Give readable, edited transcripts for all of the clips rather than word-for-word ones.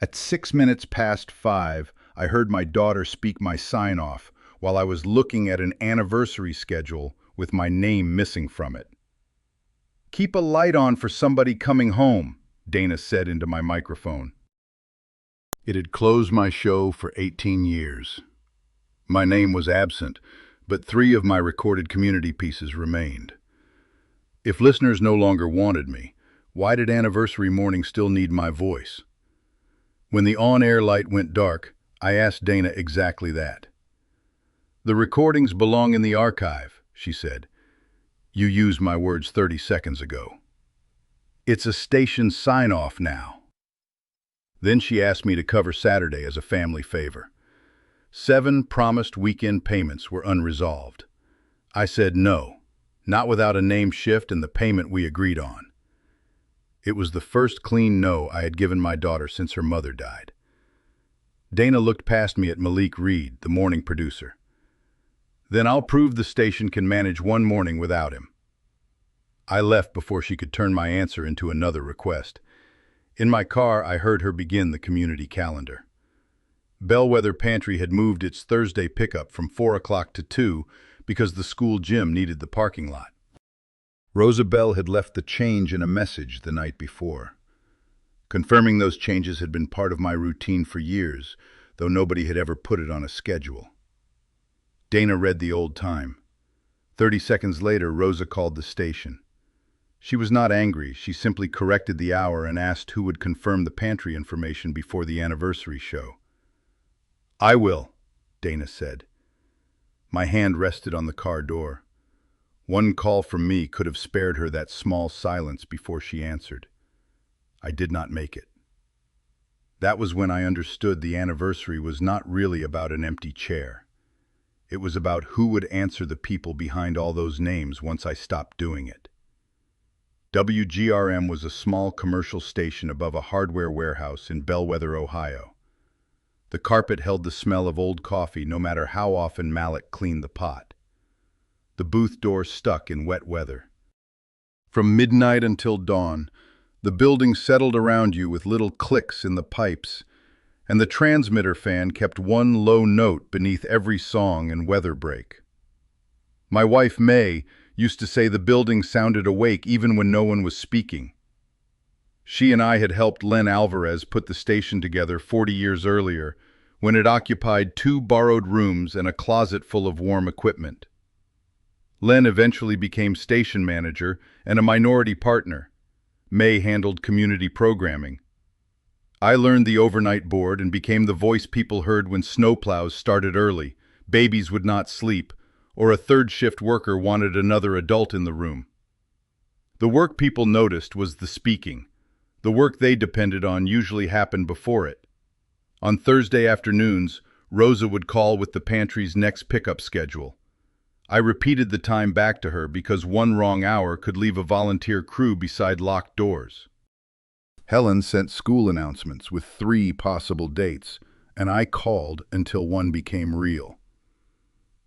At 6 minutes past 5, I heard my daughter speak my sign-off while I was looking at an anniversary schedule with my name missing from it. "Keep a light on for somebody coming home," Dana said into my microphone. It had closed my show for 18 years. My name was absent, but 3 of my recorded community pieces remained. If listeners no longer wanted me, why did anniversary morning still need my voice? When the on-air light went dark, I asked Dana exactly that. "The recordings belong in the archive," she said. "You used my words 30 seconds ago. It's a station sign-off now." Then she asked me to cover Saturday as a family favor. 7 promised weekend payments were unresolved. I said no, not without a name shift and the payment we agreed on. It was the first clean no I had given my daughter since her mother died. Dana looked past me at Malik Reed, the morning producer. "Then I'll prove the station can manage one morning without him." I left before she could turn my answer into another request. In my car, I heard her begin the community calendar. Bellwether Pantry had moved its Thursday pickup from 4 o'clock to 2 because the school gym needed the parking lot. Rosabelle had left the change in a message the night before, confirming those changes had been part of my routine for years, though nobody had ever put it on a schedule. Dana read the old time. 30 seconds later, Rosa called the station. She was not angry, she simply corrected the hour and asked who would confirm the pantry information before the anniversary show. "I will," Dana said. My hand rested on the car door. One call from me could have spared her that small silence before she answered. I did not make it. That was when I understood the anniversary was not really about an empty chair. It was about who would answer the people behind all those names once I stopped doing it. WGRM was a small commercial station above a hardware warehouse in Bellwether, Ohio. The carpet held the smell of old coffee no matter how often Malik cleaned the pot. The booth door stuck in wet weather. From midnight until dawn, the building settled around you with little clicks in the pipes, and the transmitter fan kept one low note beneath every song and weather break. My wife, May, used to say the building sounded awake even when no one was speaking. She and I had helped Len Alvarez put the station together 40 years earlier, when it occupied 2 borrowed rooms and a closet full of warm equipment. Len eventually became station manager and a minority partner. May handled community programming. I learned the overnight board and became the voice people heard when snowplows started early, babies would not sleep, or a third-shift worker wanted another adult in the room. The work people noticed was the speaking. The work they depended on usually happened before it. On Thursday afternoons, Rosa would call with the pantry's next pickup schedule. I repeated the time back to her because one wrong hour could leave a volunteer crew beside locked doors. Helen sent school announcements with 3 possible dates, and I called until one became real.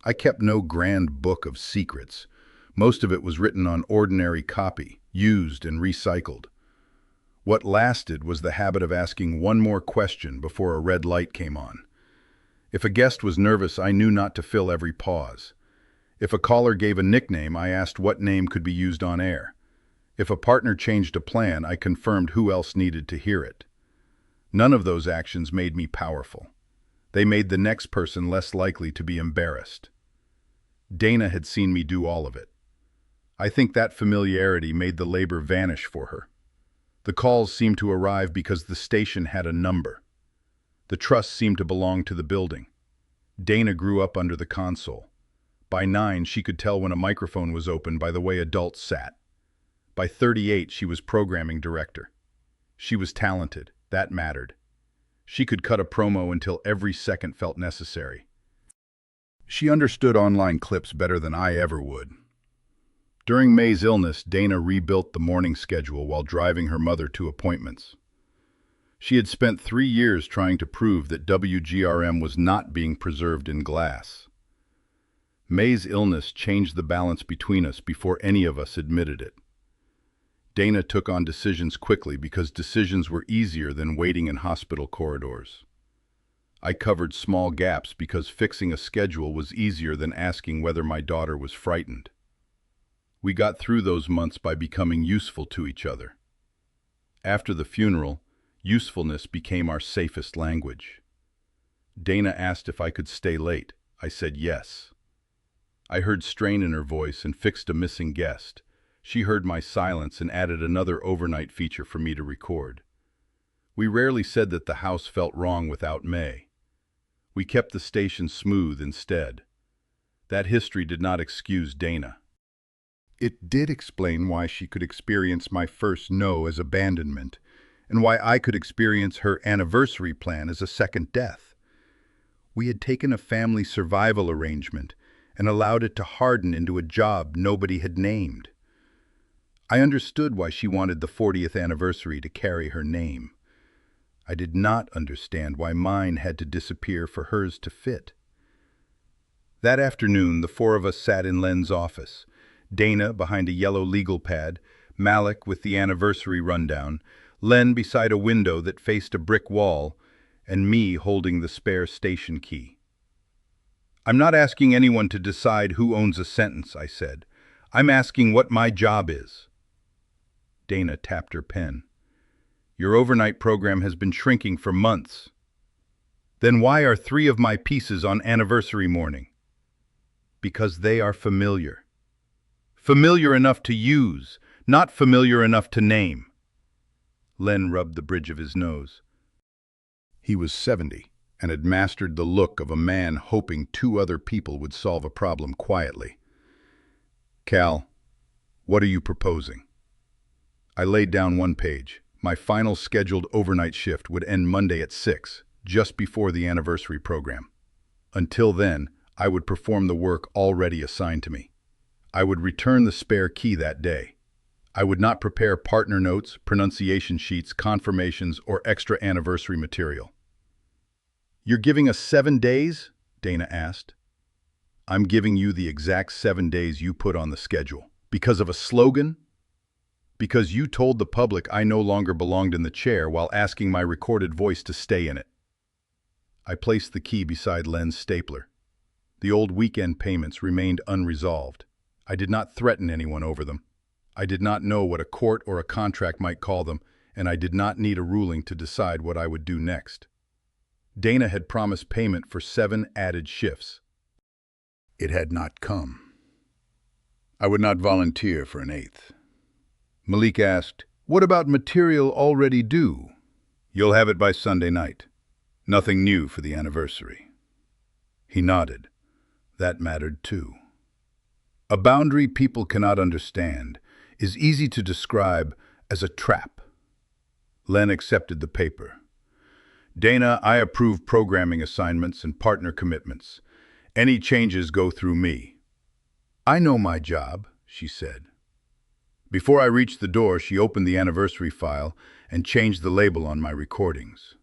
I kept no grand book of secrets. Most of it was written on ordinary copy, used and recycled. What lasted was the habit of asking one more question before a red light came on. If a guest was nervous, I knew not to fill every pause. If a caller gave a nickname, I asked what name could be used on air. If a partner changed a plan, I confirmed who else needed to hear it. None of those actions made me powerful. They made the next person less likely to be embarrassed. Dana had seen me do all of it. I think that familiarity made the labor vanish for her. The calls seemed to arrive because the station had a number. The trust seemed to belong to the building. Dana grew up under the console. By 9, she could tell when a microphone was open by the way adults sat. By 38, she was programming director. She was talented. That mattered. She could cut a promo until every second felt necessary. She understood online clips better than I ever would. During May's illness, Dana rebuilt the morning schedule while driving her mother to appointments. She had spent 3 years trying to prove that WGRM was not being preserved in glass. May's illness changed the balance between us before any of us admitted it. Dana took on decisions quickly because decisions were easier than waiting in hospital corridors. I covered small gaps because fixing a schedule was easier than asking whether my daughter was frightened. We got through those months by becoming useful to each other. After the funeral, usefulness became our safest language. Dana asked if I could stay late. I said yes. I heard strain in her voice and fixed a missing guest. She heard my silence and added another overnight feature for me to record. We rarely said that the house felt wrong without May. We kept the station smooth instead. That history did not excuse Dana. It did explain why she could experience my first no as abandonment, and why I could experience her anniversary plan as a second death. We had taken a family survival arrangement and allowed it to harden into a job nobody had named. I understood why she wanted the 40th anniversary to carry her name. I did not understand why mine had to disappear for hers to fit. That afternoon, the four of us sat in Len's office. Dana behind a yellow legal pad, Malik with the anniversary rundown, Len beside a window that faced a brick wall, and me holding the spare station key. "I'm not asking anyone to decide who owns a sentence," I said. "I'm asking what my job is." Dana tapped her pen. "Your overnight program has been shrinking for months." "Then why are 3 of my pieces on anniversary morning?" "Because they are familiar. Familiar enough to use, not familiar enough to name." Len rubbed the bridge of his nose. He was 70 and had mastered the look of a man hoping 2 other people would solve a problem quietly. "Cal, what are you proposing?" I laid down one page. My final scheduled overnight shift would end Monday at 6, just before the anniversary program. Until then, I would perform the work already assigned to me. I would return the spare key that day. I would not prepare partner notes, pronunciation sheets, confirmations, or extra anniversary material. "You're giving us 7 days?" Dana asked. "I'm giving you the exact 7 days you put on the schedule. Because of a slogan? Because you told the public I no longer belonged in the chair while asking my recorded voice to stay in it." I placed the key beside Len's stapler. The old weekend payments remained unresolved. I did not threaten anyone over them. I did not know what a court or a contract might call them, and I did not need a ruling to decide what I would do next. Dana had promised payment for 7 added shifts. It had not come. I would not volunteer for an 8th. Malik asked, "What about material already due?" "You'll have it by Sunday night. Nothing new for the anniversary." He nodded. That mattered too. A boundary people cannot understand is easy to describe as a trap. Len accepted the paper. "Dana, I approve programming assignments and partner commitments. Any changes go through me." "I know my job," she said. Before I reached the door, she opened the anniversary file and changed the label on my recordings.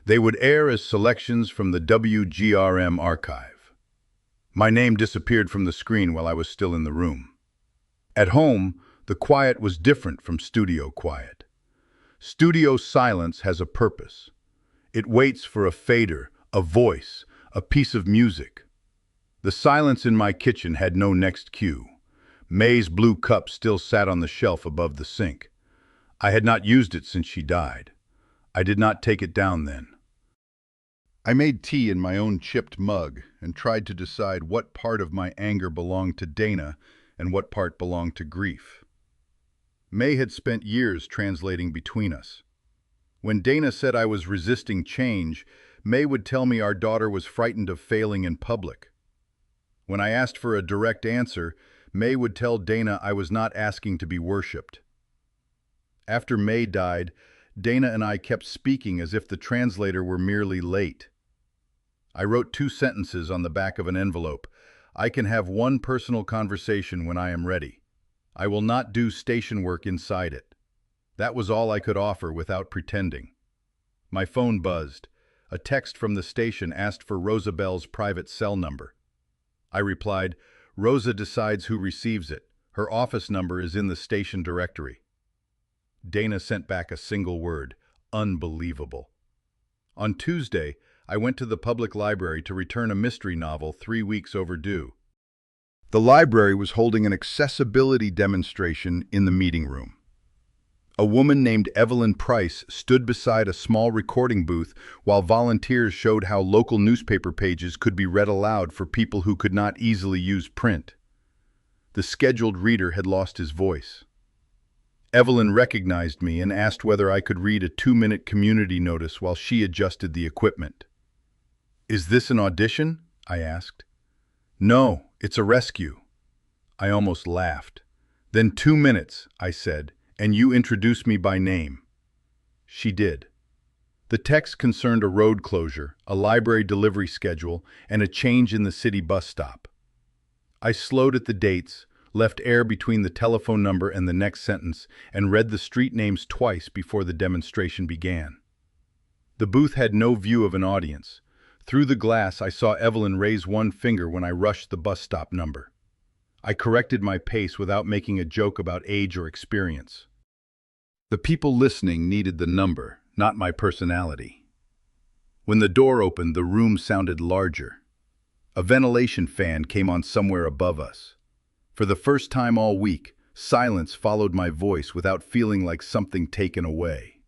They would air as selections from the WGRM archive. My name disappeared from the screen while I was still in the room. At home, the quiet was different from studio quiet. Studio silence has a purpose. It waits for a fader, a voice, a piece of music. The silence in my kitchen had no next cue. May's blue cup still sat on the shelf above the sink. I had not used it since she died. I did not take it down then. I made tea in my own chipped mug and tried to decide what part of my anger belonged to Dana and what part belonged to grief. May had spent years translating between us. When Dana said I was resisting change, May would tell me our daughter was frightened of failing in public. When I asked for a direct answer, May would tell Dana I was not asking to be worshipped. After May died, Dana and I kept speaking as if the translator were merely late. I wrote 2 sentences on the back of an envelope. "I can have one personal conversation when I am ready. I will not do station work inside it." That was all I could offer without pretending. My phone buzzed. A text from the station asked for Rosabelle's private cell number. I replied, "Rosa decides who receives it. Her office number is in the station directory." Dana sent back a single word: unbelievable. On Tuesday, I went to the public library to return a mystery novel 3 weeks overdue. The library was holding an accessibility demonstration in the meeting room. A woman named Evelyn Price stood beside a small recording booth while volunteers showed how local newspaper pages could be read aloud for people who could not easily use print. The scheduled reader had lost his voice. Evelyn recognized me and asked whether I could read a 2-minute community notice while she adjusted the equipment. "Is this an audition?" I asked. "No, it's a rescue." I almost laughed. "Then 2 minutes," I said, "and you introduce me by name." She did. The text concerned a road closure, a library delivery schedule, and a change in the city bus stop. I slowed at the dates, left air between the telephone number and the next sentence, and read the street names twice before the demonstration began. The booth had no view of an audience. Through the glass, I saw Evelyn raise one finger when I rushed the bus stop number. I corrected my pace without making a joke about age or experience. The people listening needed the number, not my personality. When the door opened, the room sounded larger. A ventilation fan came on somewhere above us. For the first time all week, silence followed my voice without feeling like something taken away.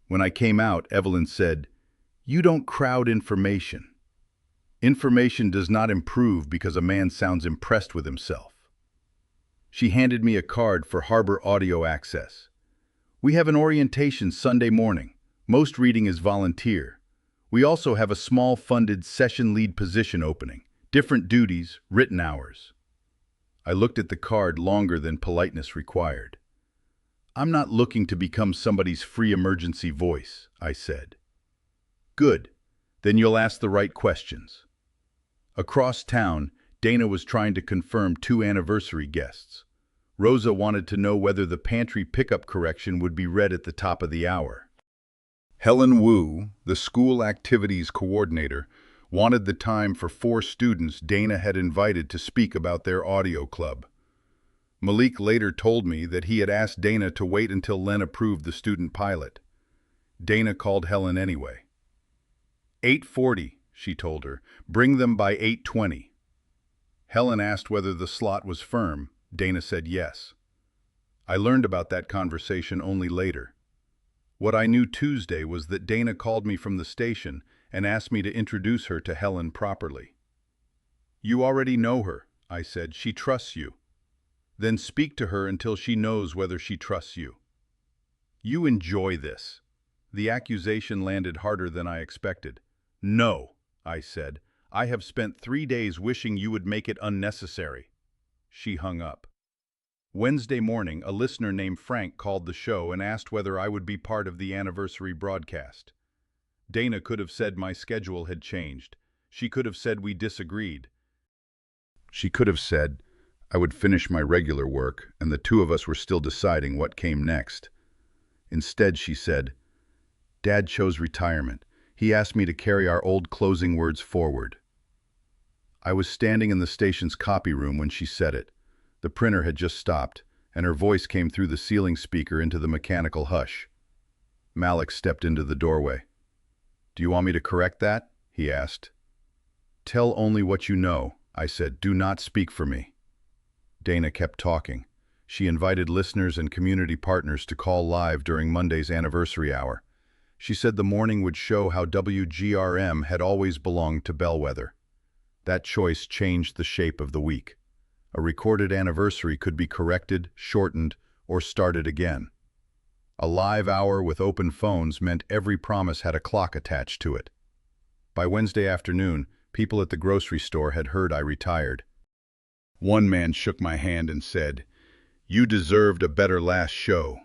When I came out, Evelyn said, "You don't crowd information. Information does not improve because a man sounds impressed with himself." She handed me a card for Harbor audio access. "We have an orientation Sunday morning. Most reading is volunteer. We also have a small funded session lead position opening. Different duties, written hours." I looked at the card longer than politeness required. "I'm not looking to become somebody's free emergency voice," I said. "Good. Then you'll ask the right questions." Across town, Dana was trying to confirm 2 anniversary guests. Rosa wanted to know whether the pantry pickup correction would be read at the top of the hour. Helen Wu, the school activities coordinator, wanted the time for 4 students Dana had invited to speak about their audio club. Malik later told me that he had asked Dana to wait until Len approved the student pilot. Dana called Helen anyway. 8:40, she told her. "Bring them by 8:20. Helen asked whether the slot was firm. Dana said yes. I learned about that conversation only later. What I knew Tuesday was that Dana called me from the station and asked me to introduce her to Helen properly. "You already know her," I said. "She trusts you. Then speak to her until she knows whether she trusts you." "You enjoy this." The accusation landed harder than I expected. "No," I said. "I have spent 3 days wishing you would make it unnecessary." She hung up. Wednesday morning, a listener named Frank called the show and asked whether I would be part of the anniversary broadcast. Dana could have said my schedule had changed. She could have said we disagreed. She could have said I would finish my regular work and the 2 of us were still deciding what came next. Instead, she said, "Dad chose retirement. He asked me to carry our old closing words forward." I was standing in the station's copy room when she said it. The printer had just stopped, and her voice came through the ceiling speaker into the mechanical hush. Malik stepped into the doorway. "Do you want me to correct that?" he asked. "Tell only what you know," I said. "Do not speak for me." Dana kept talking. She invited listeners and community partners to call live during Monday's anniversary hour. She said the morning would show how WGRM had always belonged to Bellwether. That choice changed the shape of the week. A recorded anniversary could be corrected, shortened, or started again. A live hour with open phones meant every promise had a clock attached to it. By Wednesday afternoon, people at the grocery store had heard I retired. One man shook my hand and said, "You deserved a better last show."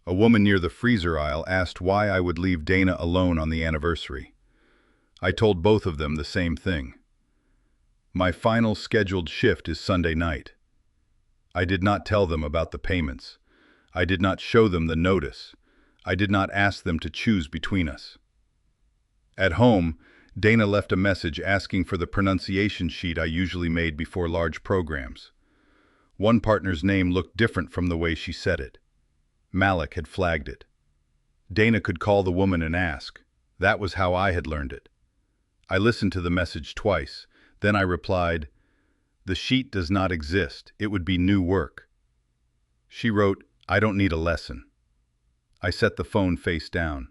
A woman near the freezer aisle asked why I would leave Dana alone on the anniversary. I told both of them the same thing. My final scheduled shift is Sunday night. I did not tell them about the payments. I did not show them the notice. I did not ask them to choose between us. At home, Dana left a message asking for the pronunciation sheet I usually made before large programs. One partner's name looked different from the way she said it. Malik had flagged it. Dana could call the woman and ask. That was how I had learned it. I listened to the message twice. Then I replied, "The sheet does not exist. It would be new work." She wrote, "I don't need a lesson." I set the phone face down.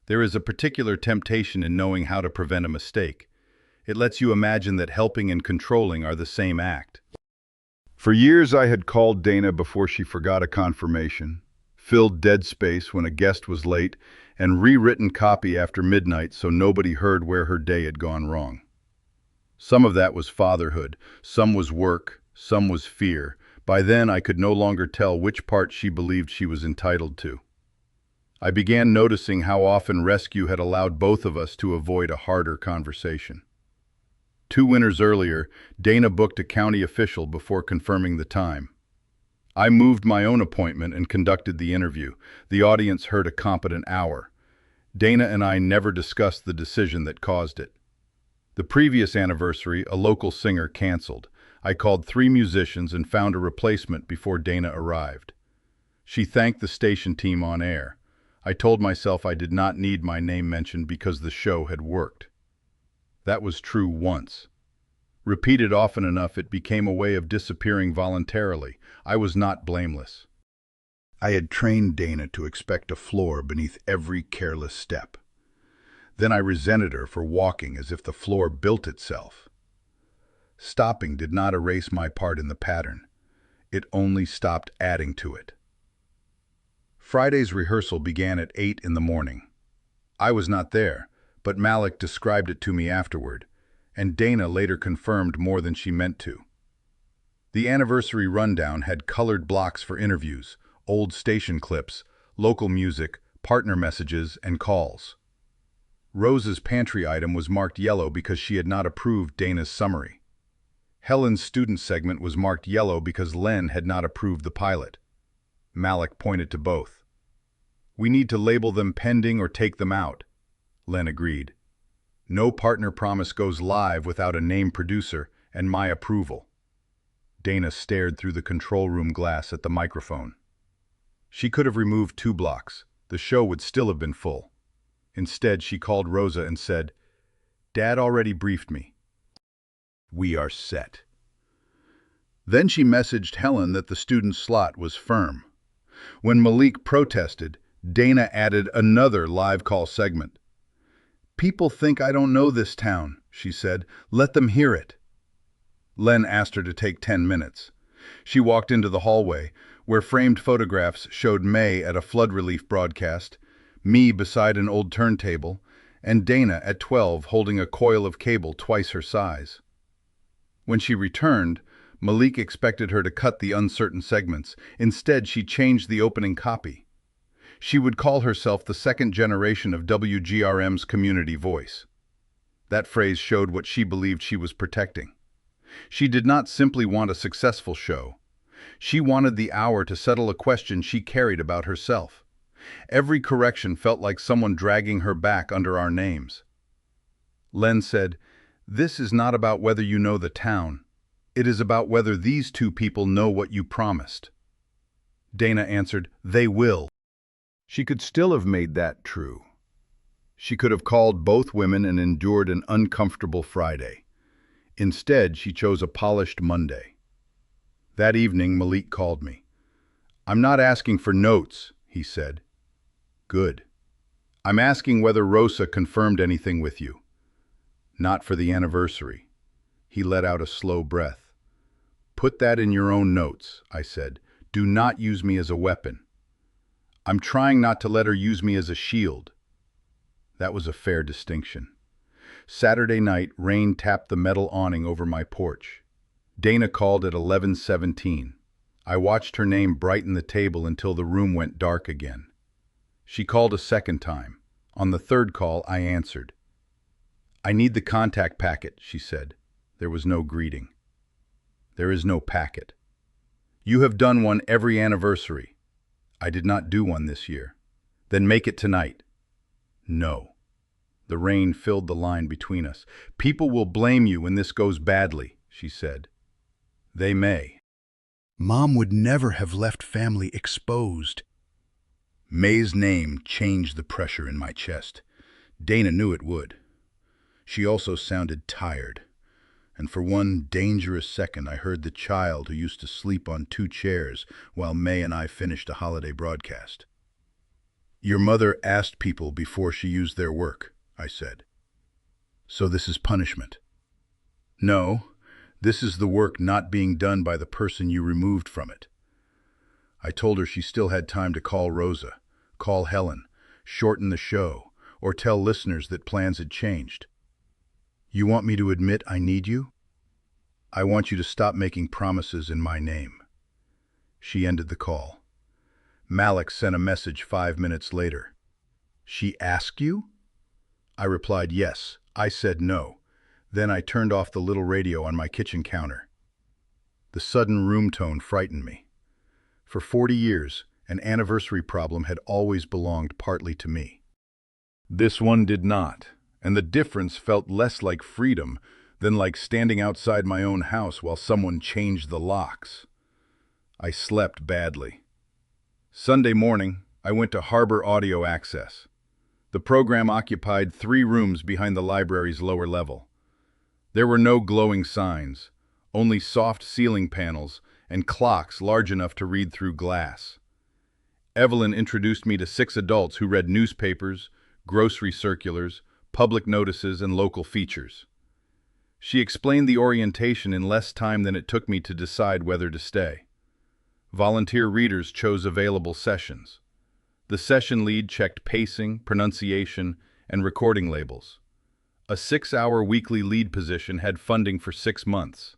There is a particular temptation in knowing how to prevent a mistake. It lets you imagine that helping and controlling are the same act. For years I had called Dana before she forgot a confirmation, filled dead space when a guest was late, and rewritten copy after midnight so nobody heard where her day had gone wrong. Some of that was fatherhood, some was work, some was fear. By then I could no longer tell which part she believed she was entitled to. I began noticing how often rescue had allowed both of us to avoid a harder conversation. 2 winters earlier, Dana booked a county official before confirming the time. I moved my own appointment and conducted the interview. The audience heard a competent hour. Dana and I never discussed the decision that caused it. The previous anniversary, a local singer canceled. I called 3 musicians and found a replacement before Dana arrived. She thanked the station team on air. I told myself I did not need my name mentioned because the show had worked. That was true once. Repeated often enough, it became a way of disappearing voluntarily. I was not blameless. I had trained Dana to expect a floor beneath every careless step. Then I resented her for walking as if the floor built itself. Stopping did not erase my part in the pattern. It only stopped adding to it. Friday's rehearsal began at 8 in the morning. I was not there, but Malik described it to me afterward, and Dana later confirmed more than she meant to. The anniversary rundown had colored blocks for interviews, old station clips, local music, partner messages, and calls. Rose's pantry item was marked yellow because she had not approved Dana's summary. Helen's student segment was marked yellow because Len had not approved the pilot. Malik pointed to both. "We need to label them pending or take them out," Len agreed. "No partner promise goes live without a named producer and my approval." Dana stared through the control room glass at the microphone. She could have removed 2 blocks. The show would still have been full. Instead, she called Rosa and said, "Dad already briefed me. We are set." Then she messaged Helen that the student slot was firm. When Malik protested, Dana added another live call segment. "People think I don't know this town," she said. "Let them hear it." Len asked her to take 10 minutes. She walked into the hallway, where framed photographs showed May at a flood relief broadcast, me beside an old turntable, and Dana at 12 holding a coil of cable twice her size. When she returned, Malik expected her to cut the uncertain segments. Instead, she changed the opening copy. She would call herself the 2nd generation of WGRM's community voice. That phrase showed what she believed she was protecting. She did not simply want a successful show. She wanted the hour to settle a question she carried about herself. Every correction felt like someone dragging her back under our names. Len said, "This is not about whether you know the town. It is about whether these 2 people know what you promised." Dana answered, "They will." She could still have made that true. She could have called both women and endured an uncomfortable Friday. Instead, she chose a polished Monday. That evening, Malik called me. "I'm not asking for notes," he said. "Good. I'm asking whether Rosa confirmed anything with you." "Not for the anniversary." He let out a slow breath. "Put that in your own notes," I said. "Do not use me as a weapon." "I'm trying not to let her use me as a shield." That was a fair distinction. Saturday night, rain tapped the metal awning over my porch. Dana called at 11:17. I watched her name brighten the table until the room went dark again. She called a second time. On the 3rd call, I answered. "I need the contact packet," she said. There was no greeting. "There is no packet." "You have done one every anniversary." "I did not do one this year." "Then make it tonight." "No." The rain filled the line between us. "People will blame you when this goes badly," she said. "They may." Mom would never have left family exposed. May's name changed the pressure in my chest. Dana knew it would. She also sounded tired, and for one dangerous second I heard the child who used to sleep on 2 chairs while May and I finished a holiday broadcast. Your mother asked people before she used their work, I said. So this is punishment. No, this is the work not being done by the person you removed from it. I told her she still had time to call Rosa, call Helen, shorten the show, or tell listeners that plans had changed. You want me to admit I need you? I want you to stop making promises in my name. She ended the call. Malik sent a message 5 minutes later. She asked you? I replied yes. I said no. Then I turned off the little radio on my kitchen counter. The sudden room tone frightened me. For 40 years, an anniversary problem had always belonged partly to me. This one did not, and the difference felt less like freedom than like standing outside my own house while someone changed the locks. I slept badly. Sunday morning, I went to Harbor Audio Access. The program occupied 3 rooms behind the library's lower level. There were no glowing signs, only soft ceiling panels and clocks large enough to read through glass. Evelyn introduced me to 6 adults who read newspapers, grocery circulars, public notices, and local features. She explained the orientation in less time than it took me to decide whether to stay. Volunteer readers chose available sessions. The session lead checked pacing, pronunciation, and recording labels. A 6-hour weekly lead position had funding for 6 months.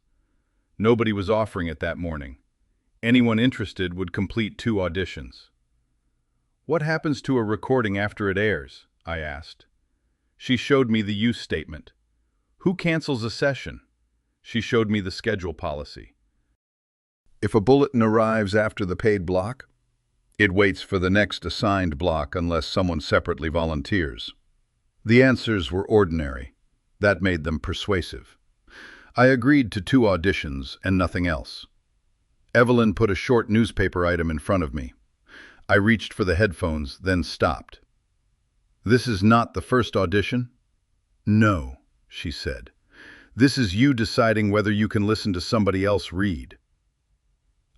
Nobody was offering it that morning. Anyone interested would complete 2 auditions. What happens to a recording after it airs? I asked. She showed me the use statement. Who cancels a session? She showed me the schedule policy. If a bulletin arrives after the paid block, it waits for the next assigned block unless someone separately volunteers. The answers were ordinary. That made them persuasive. I agreed to 2 auditions and nothing else. Evelyn put a short newspaper item in front of me. I reached for the headphones, then stopped. This is not the first audition? No, she said. This is you deciding whether you can listen to somebody else read.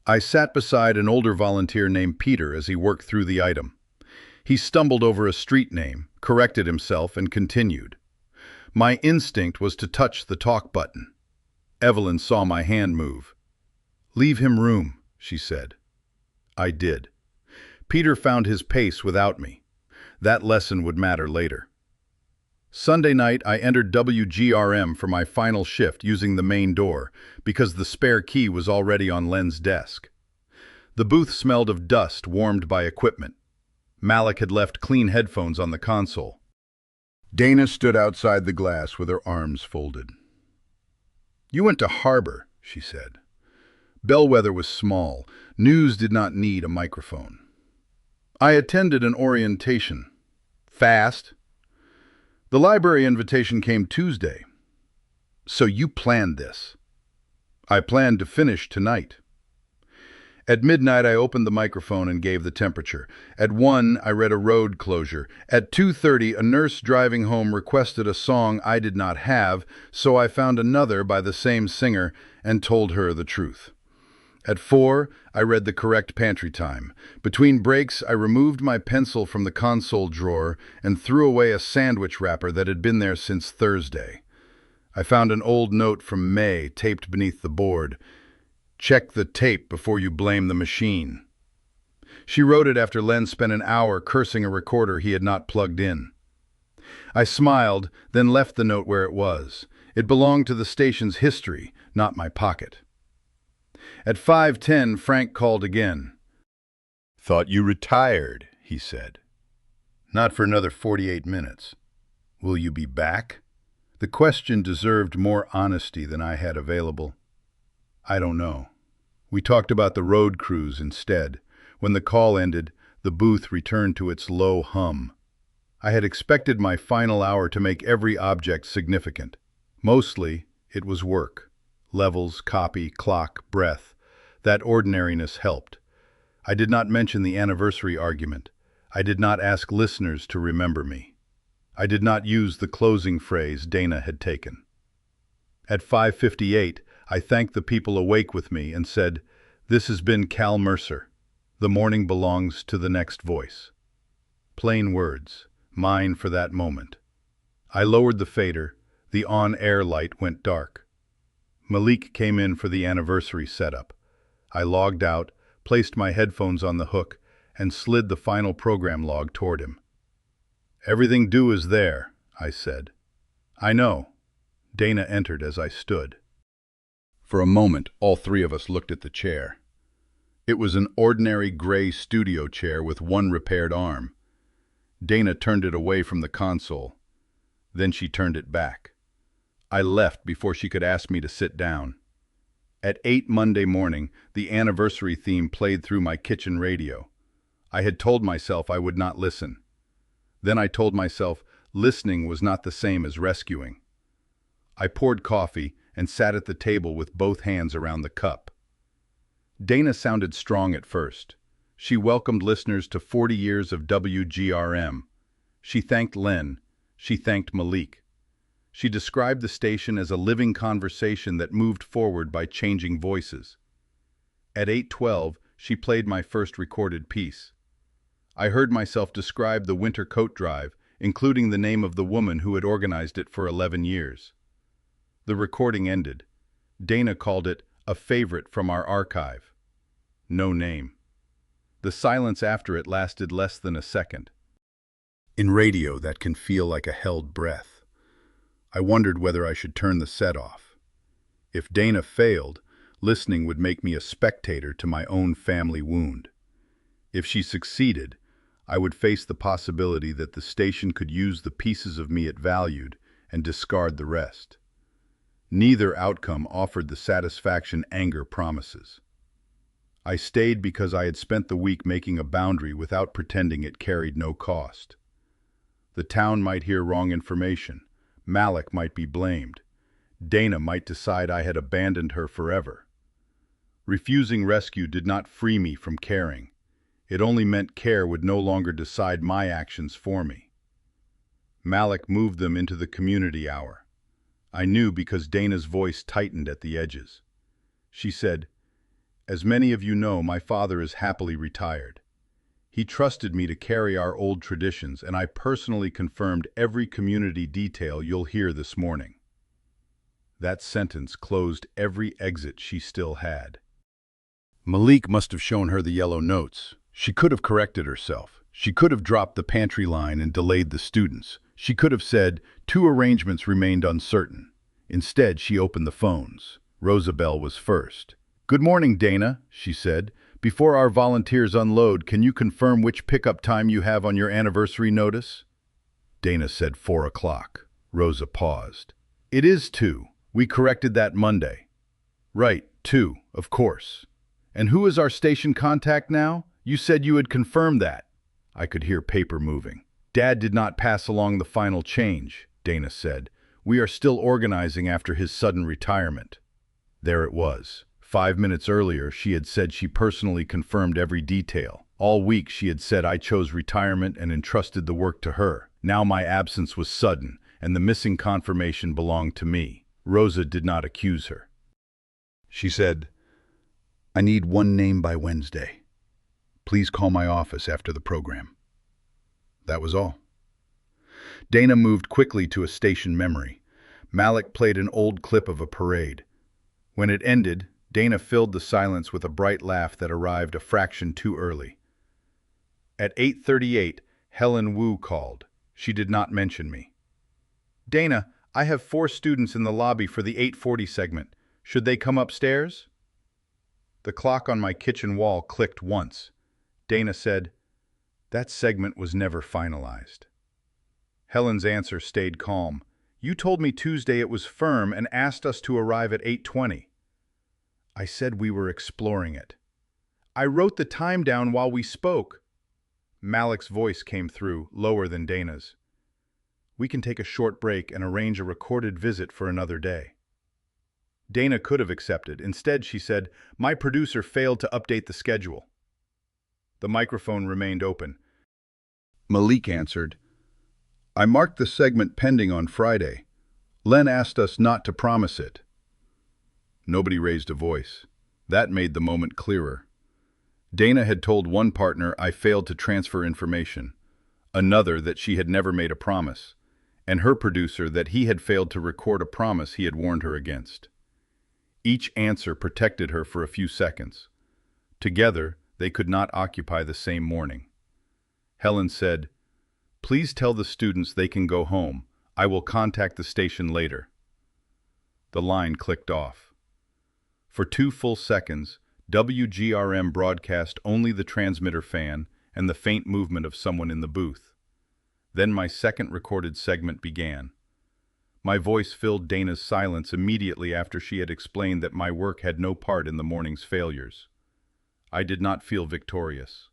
I sat beside an older volunteer named Peter as he worked through the item. He stumbled over a street name, corrected himself, and continued. My instinct was to touch the talk button. Evelyn saw my hand move. Leave him room, she said. I did. Peter found his pace without me. That lesson would matter later. Sunday night, I entered WGRM for my final shift using the main door because the spare key was already on Len's desk. The booth smelled of dust warmed by equipment. Malik had left clean headphones on the console. Dana stood outside the glass with her arms folded. You went to Harbor, she said. Bellwether was small. News did not need a microphone. I attended an orientation. Fast. The library invitation came Tuesday. So you planned this. I planned to finish tonight. At midnight, I opened the microphone and gave the temperature. At 1, I read a road closure. At 2:30, a nurse driving home requested a song I did not have, so I found another by the same singer and told her the truth. At 4, I read the correct pantry time. Between breaks, I removed my pencil from the console drawer and threw away a sandwich wrapper that had been there since Thursday. I found an old note from May taped beneath the board. Check the tape before you blame the machine. She wrote it after Len spent an hour cursing a recorder he had not plugged in. I smiled, then left the note where it was. It belonged to the station's history, not my pocket. At 5:10, Frank called again. Thought you retired, he said. Not for another 48 minutes. Will you be back? The question deserved more honesty than I had available. I don't know. We talked about the road crews instead. When the call ended, the booth returned to its low hum. I had expected my final hour to make every object significant. Mostly, it was work. Levels, copy, clock, breath. That ordinariness helped. I did not mention the anniversary argument. I did not ask listeners to remember me. I did not use the closing phrase Dana had taken. At 5:58, I thanked the people awake with me and said, "This has been Cal Mercer. The morning belongs to the next voice." Plain words, mine for that moment. I lowered the fader. The on-air light went dark. Malik came in for the anniversary setup. I logged out, placed my headphones on the hook, and slid the final program log toward him. "Everything due is there," I said. "I know." Dana entered as I stood. For a moment, all three of us looked at the chair. It was an ordinary gray studio chair with one repaired arm. Dana turned it away from the console. Then she turned it back. I left before she could ask me to sit down. At 8 Monday morning, the anniversary theme played through my kitchen radio. I had told myself I would not listen. Then I told myself listening was not the same as rescuing. I poured coffee and sat at the table with both hands around the cup. Dana sounded strong at first. She welcomed listeners to 40 years of WGRM. She thanked Len. She thanked Malik. She described the station as a living conversation that moved forward by changing voices. At 8:12, she played my first recorded piece. I heard myself describe the winter coat drive, including the name of the woman who had organized it for 11 years. The recording ended. Dana called it a favorite from our archive. No name. The silence after it lasted less than a second. In radio, that can feel like a held breath. I wondered whether I should turn the set off. If Dana failed, listening would make me a spectator to my own family wound. If she succeeded, I would face the possibility that the station could use the pieces of me it valued and discard the rest. Neither outcome offered the satisfaction anger promises. I stayed because I had spent the week making a boundary without pretending it carried no cost. The town might hear wrong information. Malik might be blamed. Dana might decide I had abandoned her forever. Refusing rescue did not free me from caring. It only meant care would no longer decide my actions for me. Malik moved them into the community hour. I knew because Dana's voice tightened at the edges. She said, "As many of you know, my father is happily retired. He trusted me to carry our old traditions, and I personally confirmed every community detail you'll hear this morning." That sentence closed every exit she still had. Malik must have shown her the yellow notes. She could have corrected herself. She could have dropped the pantry line and delayed the students. She could have said, "Two arrangements remained uncertain." Instead, she opened the phones. Rosabelle was first. "Good morning, Dana," she said. "Before our volunteers unload, can you confirm which pickup time you have on your anniversary notice?" Dana said 4 o'clock. Rosa paused. "It is 2. We corrected that Monday." "Right, 2, of course. And who is our station contact now? You said you had confirmed that." I could hear paper moving. "Dad did not pass along the final change," Dana said. "We are still organizing after his sudden retirement." There it was. 5 minutes earlier, she had said she personally confirmed every detail. All week she had said I chose retirement and entrusted the work to her. Now my absence was sudden, and the missing confirmation belonged to me. Rosa did not accuse her. She said, "I need one name by Wednesday. Please call my office after the program." That was all. Dana moved quickly to a station memory. Malik played an old clip of a parade. When it ended, Dana filled the silence with a bright laugh that arrived a fraction too early. At 8:38, Helen Wu called. She did not mention me. "Dana, I have 4 students in the lobby for the 8:40 segment. Should they come upstairs?" The clock on my kitchen wall clicked once. Dana said, "That segment was never finalized." Helen's answer stayed calm. "You told me Tuesday it was firm and asked us to arrive at 8:20. I said we were exploring it. I wrote the time down while we spoke." Malik's voice came through, lower than Dana's. "We can take a short break and arrange a recorded visit for another day." Dana could have accepted. Instead, she said, "My producer failed to update the schedule." The microphone remained open. Malik answered, "I marked the segment pending on Friday. Len asked us not to promise it." Nobody raised a voice. That made the moment clearer. Dana had told one partner I failed to transfer information, another that she had never made a promise, and her producer that he had failed to record a promise he had warned her against. Each answer protected her for a few seconds. Together, they could not occupy the same morning. Helen said, "Please tell the students they can go home. I will contact the station later." The line clicked off. For 2 full seconds, WGRM broadcast only the transmitter fan and the faint movement of someone in the booth. Then my second recorded segment began. My voice filled Dana's silence immediately after she had explained that my work had no part in the morning's failures. I did not feel victorious.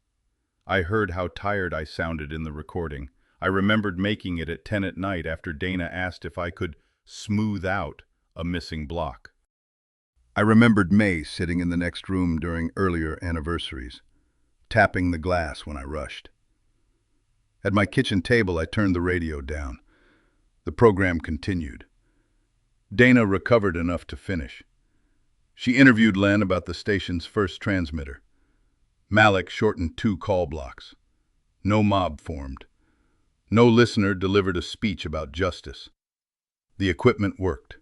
I heard how tired I sounded in the recording. I remembered making it at 10 at night after Dana asked if I could smooth out a missing block. I remembered May sitting in the next room during earlier anniversaries, tapping the glass when I rushed. At my kitchen table, I turned the radio down. The program continued. Dana recovered enough to finish. She interviewed Len about the station's first transmitter. Malik shortened 2 call blocks. No mob formed. No listener delivered a speech about justice. The equipment worked.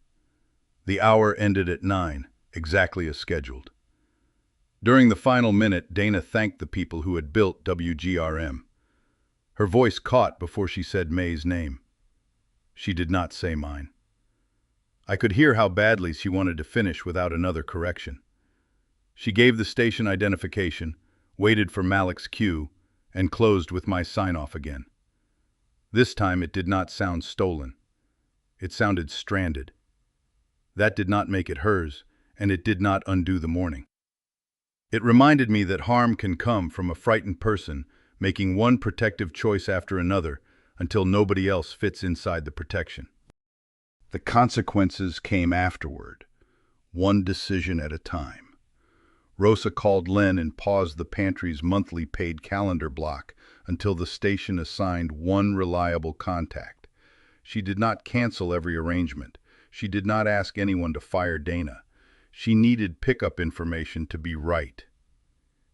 The hour ended at 9, exactly as scheduled. During the final minute, Dana thanked the people who had built WGRM. Her voice caught before she said May's name. She did not say mine. I could hear how badly she wanted to finish without another correction. She gave the station identification, waited for Malik's cue, and closed with my sign-off again. This time it did not sound stolen. It sounded stranded. That did not make it hers, and it did not undo the morning. It reminded me that harm can come from a frightened person making one protective choice after another until nobody else fits inside the protection. The consequences came afterward, one decision at a time. Rosa called Len and paused the pantry's monthly paid calendar block until the station assigned one reliable contact. She did not cancel every arrangement. She did not ask anyone to fire Dana. She needed pickup information to be right.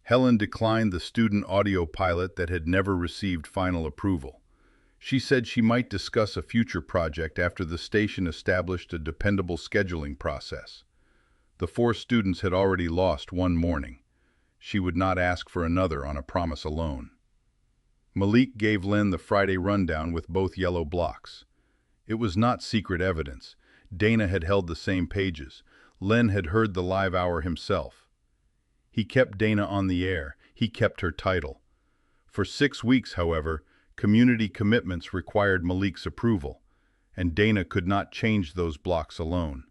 Helen declined the student audio pilot that had never received final approval. She said she might discuss a future project after the station established a dependable scheduling process. The 4 students had already lost one morning. She would not ask for another on a promise alone. Malik gave Len the Friday rundown with both yellow blocks. It was not secret evidence. Dana had held the same pages. Len had heard the live hour himself. He kept Dana on the air. He kept her title. For 6 weeks, however, community commitments required Malik's approval, and Dana could not change those blocks alone.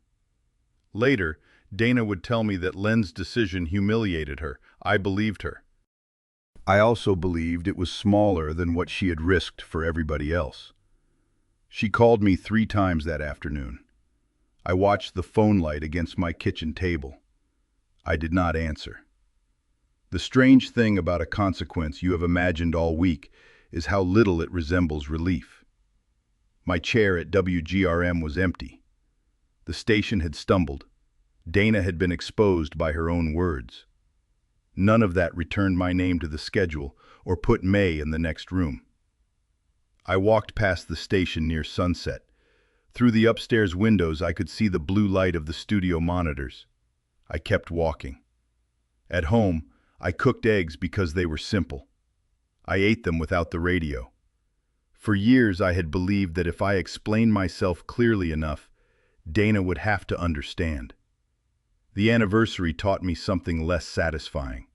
Later, Dana would tell me that Len's decision humiliated her. I believed her. I also believed it was smaller than what she had risked for everybody else. She called me 3 times that afternoon. I watched the phone light against my kitchen table. I did not answer. The strange thing about a consequence you have imagined all week is how little it resembles relief. My chair at WGRM was empty. The station had stumbled. Dana had been exposed by her own words. None of that returned my name to the schedule or put May in the next room. I walked past the station near sunset. Through the upstairs windows, I could see the blue light of the studio monitors. I kept walking. At home, I cooked eggs because they were simple. I ate them without the radio. For years, I had believed that if I explained myself clearly enough, Dana would have to understand. The anniversary taught me something less satisfying.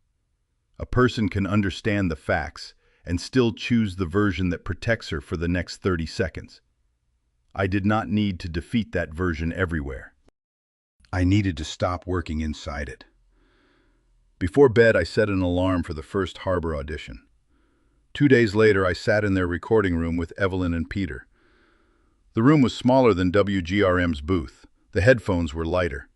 A person can understand the facts and still choose the version that protects her for the next 30 seconds. I did not need to defeat that version everywhere. I needed to stop working inside it. Before bed, I set an alarm for the first Harbor audition. 2 days later, I sat in their recording room with Evelyn and Peter. The room was smaller than WGRM's booth. The headphones were lighter.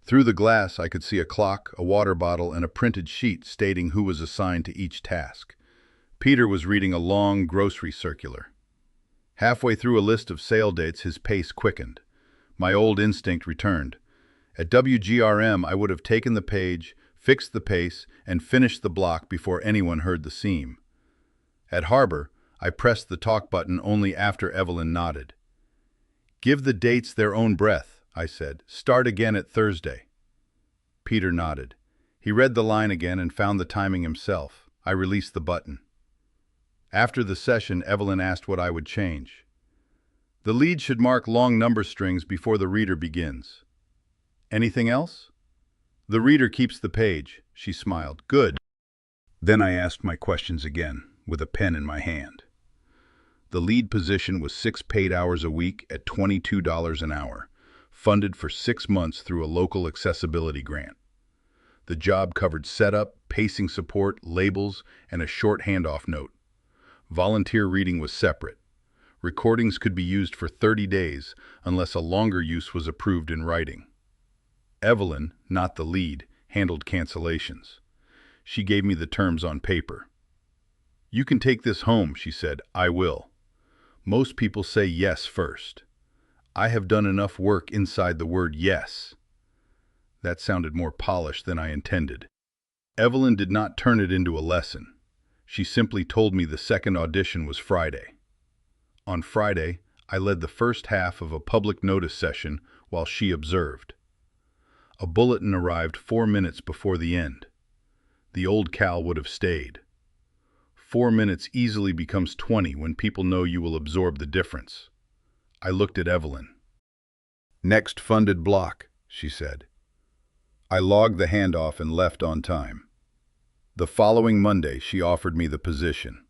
Through the glass, I could see a clock, a water bottle, and a printed sheet stating who was assigned to each task. Peter was reading a long grocery circular. Halfway through a list of sale dates, his pace quickened. My old instinct returned. At WGRM, I would have taken the page, fixed the pace, and finished the block before anyone heard the seam. At Harbor, I pressed the talk button only after Evelyn nodded. "Give the dates their own breath," I said. "Start again at Thursday." Peter nodded. He read the line again and found the timing himself. I released the button. After the session, Evelyn asked what I would change. "The lead should mark long number strings before the reader begins." "Anything else?" "The reader keeps the page," she smiled. "Good." Then I asked my questions again, with a pen in my hand. The lead position was 6 paid hours a week at $22 an hour, funded for 6 months through a local accessibility grant. The job covered setup, pacing support, labels, and a short handoff note. Volunteer reading was separate. Recordings could be used for 30 days unless a longer use was approved in writing. Evelyn, not the lead, handled cancellations. She gave me the terms on paper. "You can take this home," she said. "I will. Most people say yes first. I have done enough work inside the word yes." That sounded more polished than I intended. Evelyn did not turn it into a lesson. She simply told me the second audition was Friday. On Friday, I led the first half of a public notice session while she observed. A bulletin arrived 4 minutes before the end. The old Cal would have stayed. 4 minutes easily becomes 20 when people know you will absorb the difference. I looked at Evelyn. "Next funded block," she said. I logged the handoff and left on time. The following Monday, she offered me the position.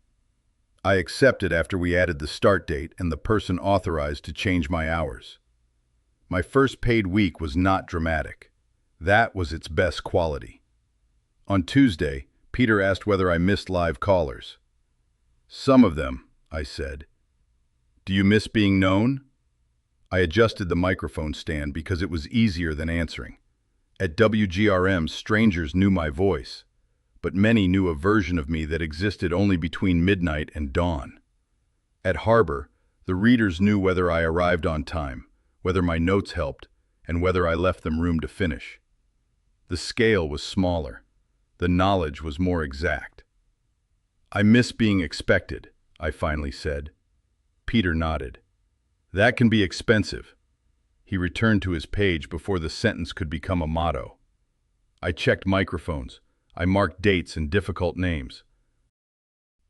I accepted after we added the start date and the person authorized to change my hours. My first paid week was not dramatic. That was its best quality. On Tuesday, Peter asked whether I missed live callers. "Some of them," I said. "Do you miss being known?" I adjusted the microphone stand because it was easier than answering. At WGRM, strangers knew my voice, but many knew a version of me that existed only between midnight and dawn. At Harbor, the readers knew whether I arrived on time, whether my notes helped, and whether I left them room to finish. The scale was smaller. The knowledge was more exact. "I miss being expected," I finally said. Peter nodded. "That can be expensive." He returned to his page before the sentence could become a motto. I checked microphones. I marked dates and difficult names.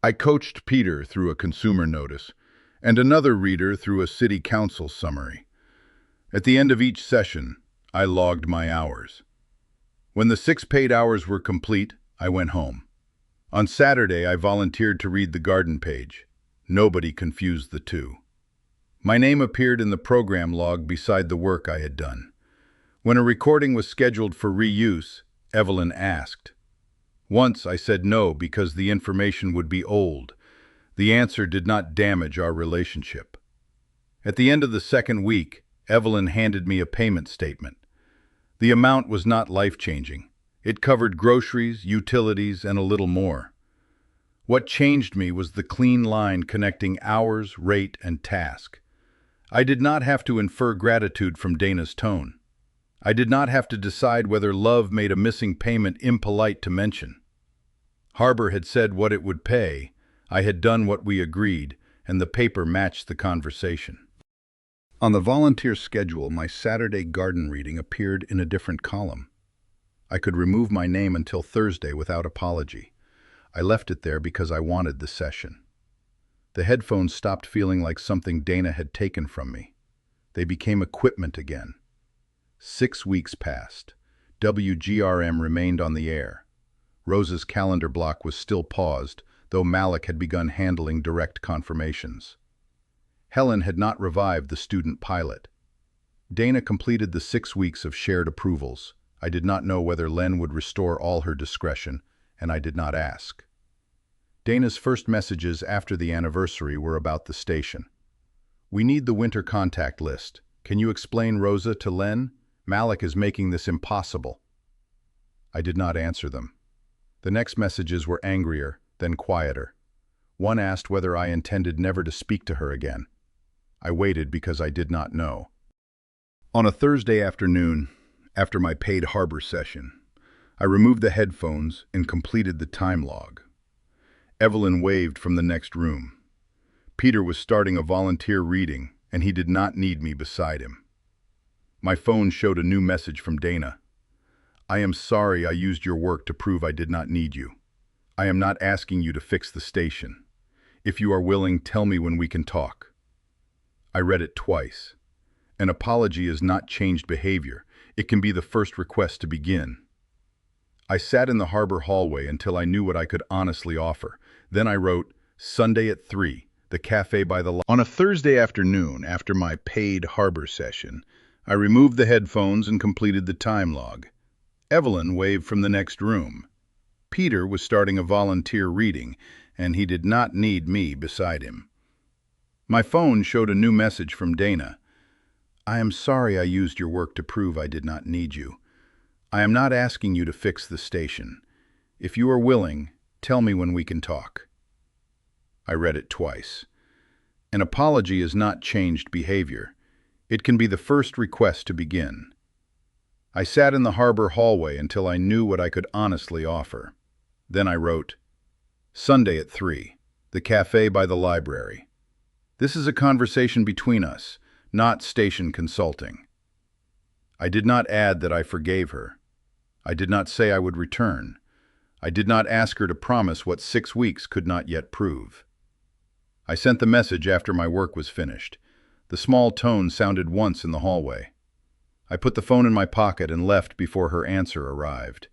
I coached Peter through a consumer notice, and another reader through a city council summary. At the end of each session, I logged my hours. When the 6 paid hours were complete, I went home. On Saturday, I volunteered to read the garden page. Nobody confused the two. My name appeared in the program log beside the work I had done. When a recording was scheduled for reuse, Evelyn asked. Once I said no because the information would be old. The answer did not damage our relationship. At the end of the second week, Evelyn handed me a payment statement. The amount was not life-changing. It covered groceries, utilities, and a little more. What changed me was the clean line connecting hours, rate, and task. I did not have to infer gratitude from Dana's tone. I did not have to decide whether love made a missing payment impolite to mention. Harbor had said what it would pay, I had done what we agreed, and the paper matched the conversation. On the volunteer schedule, my Saturday garden reading appeared in a different column. I could remove my name until Thursday without apology. I left it there because I wanted the session. The headphones stopped feeling like something Dana had taken from me. They became equipment again. 6 weeks passed. WGRM remained on the air. Rosa's calendar block was still paused, though Malik had begun handling direct confirmations. Helen had not revived the student pilot. Dana completed the 6 weeks of shared approvals. I did not know whether Len would restore all her discretion, and I did not ask. Dana's first messages after the anniversary were about the station. "We need the winter contact list. Can you explain Rosa to Len? Malik is making this impossible. I did not answer them. The next messages were angrier, then quieter. One asked whether I intended never to speak to her again. I waited because I did not know. On a Thursday afternoon, after my paid harbor session, I removed the headphones and completed the time log. Evelyn waved from the next room. Peter was starting a volunteer reading, and he did not need me beside him. My phone showed a new message from Dana. I am sorry I used your work to prove I did not need you. I am not asking you to fix the station. If you are willing, tell me when we can talk. I read it twice. An apology is not changed behavior. It can be the first request to begin. I sat in the harbor hallway until I knew what I could honestly offer. Then I wrote, Sunday at 3, the cafe by the... On a Thursday afternoon, after my paid harbor session, I removed the headphones and completed the time log. Evelyn waved from the next room. Peter was starting a volunteer reading, and he did not need me beside him. My phone showed a new message from Dana. I am sorry I used your work to prove I did not need you. I am not asking you to fix the station. If you are willing, tell me when we can talk. I read it twice. An apology is not changed behavior. It can be the first request to begin. I sat in the harbor hallway until I knew what I could honestly offer. Then I wrote, Sunday at 3, the cafe by the library. This is a conversation between us, not station consulting. I did not add that I forgave her. I did not say I would return. I did not ask her to promise what 6 weeks could not yet prove. I sent the message after my work was finished. The small tone sounded once in the hallway. I put the phone in my pocket and left before her answer arrived.